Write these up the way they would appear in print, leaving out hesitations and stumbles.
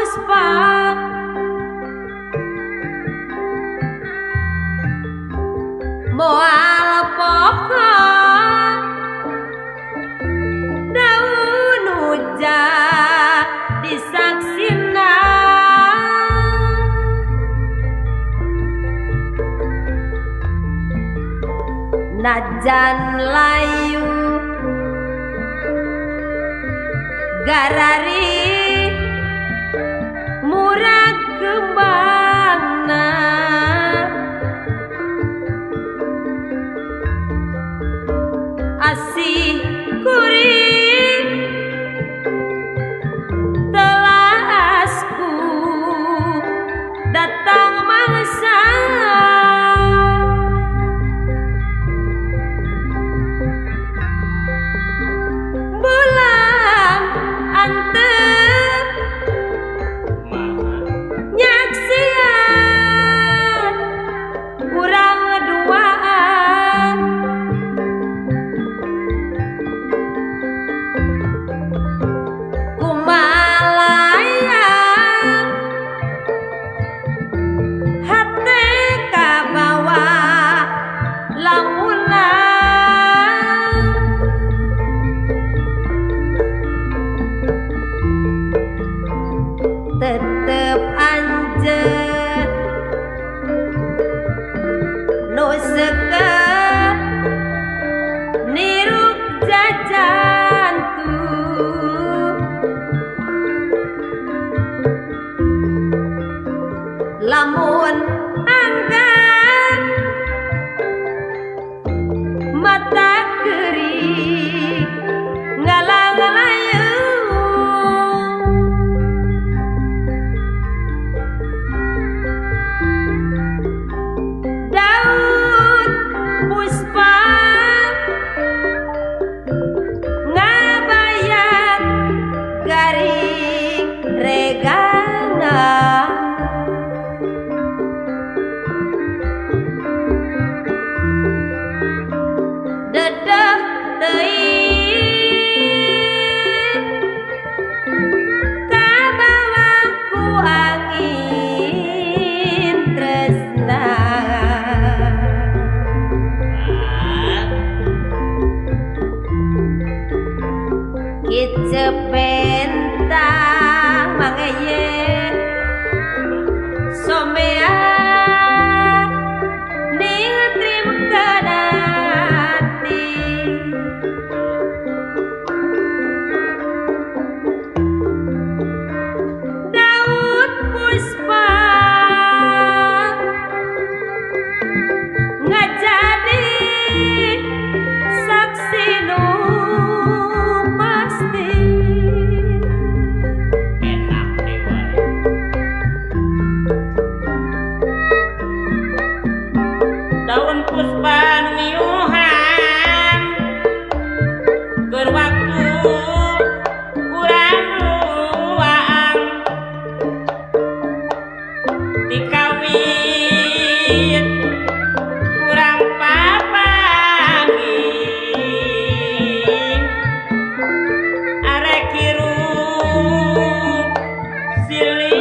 puspa moal pohon daun hujan disaksina najan layu garari murag kembangna asih kuring telasku datang mangsa bulan antep nyaksian kurang duaan kumalaya hati kabawa lamunan tetep anjeun nu seukeut niruk jajanku lamun angkat mata geuring ngalang-layu daun puspa ngabayat garing regana dedeh teuing kabawa ku angin tresna kicepentang mangeye somea ningtrim kanati daun puspa ngajadi saksi nu pasti enak dewa daun puspa nu miyuhan keur waktu urang ruang dikawin kurang papangin arek hirup siliasi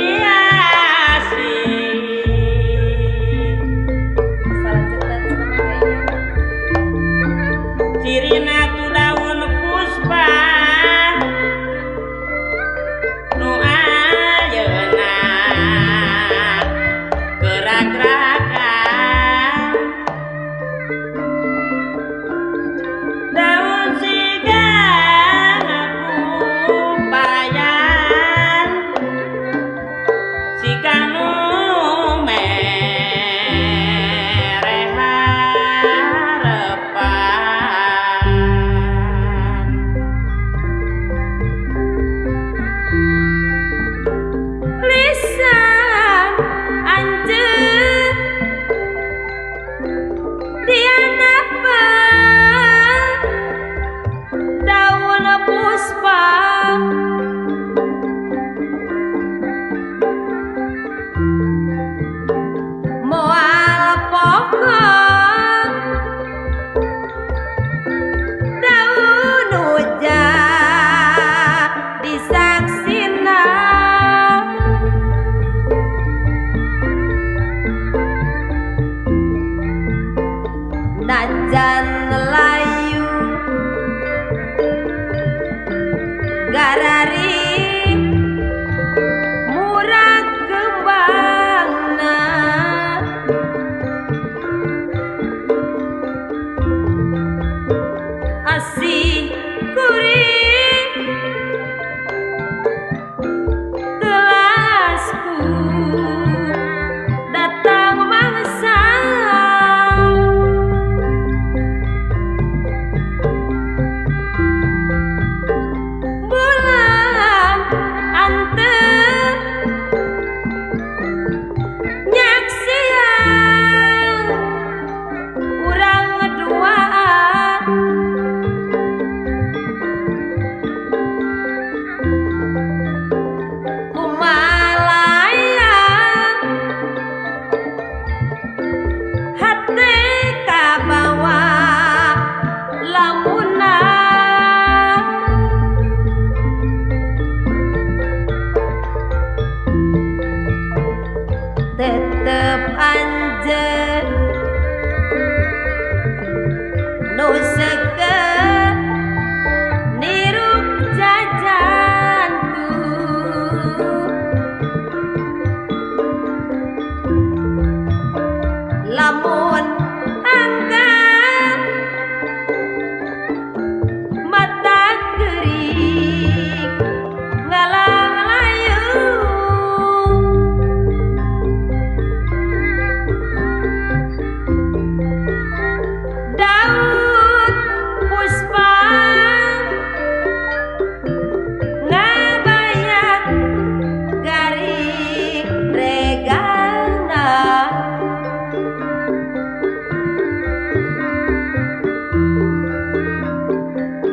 cirina tu daun puspa nu ayeuna gerak-gerakan daun sigang kupayan sigang nu mere harepan lisan anjeun dianapa daun puspa moal pohon daun hujan disaksina garari murah kembangna asih kuring telasku datang mangsa bulan anteng nyaksian urang ngeduaan kumalaya hati kabawa lamunan tetep anjeun nu seukeut niru jajanku lamun angkat mata geuring ngalang layung daun puspa ngabayat garing regana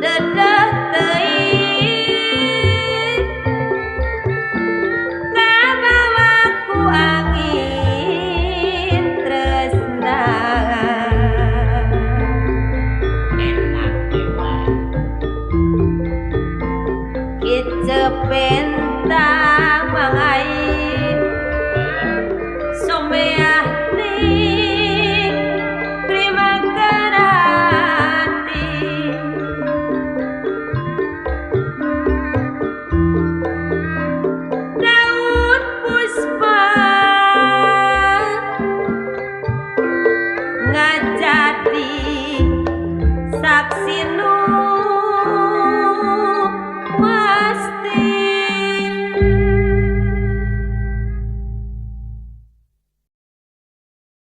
dedet teuing kabawa ku angin tresna enak dewa kicepentang mangain someah ning terima kerati daun puspa ngajadi saksi nu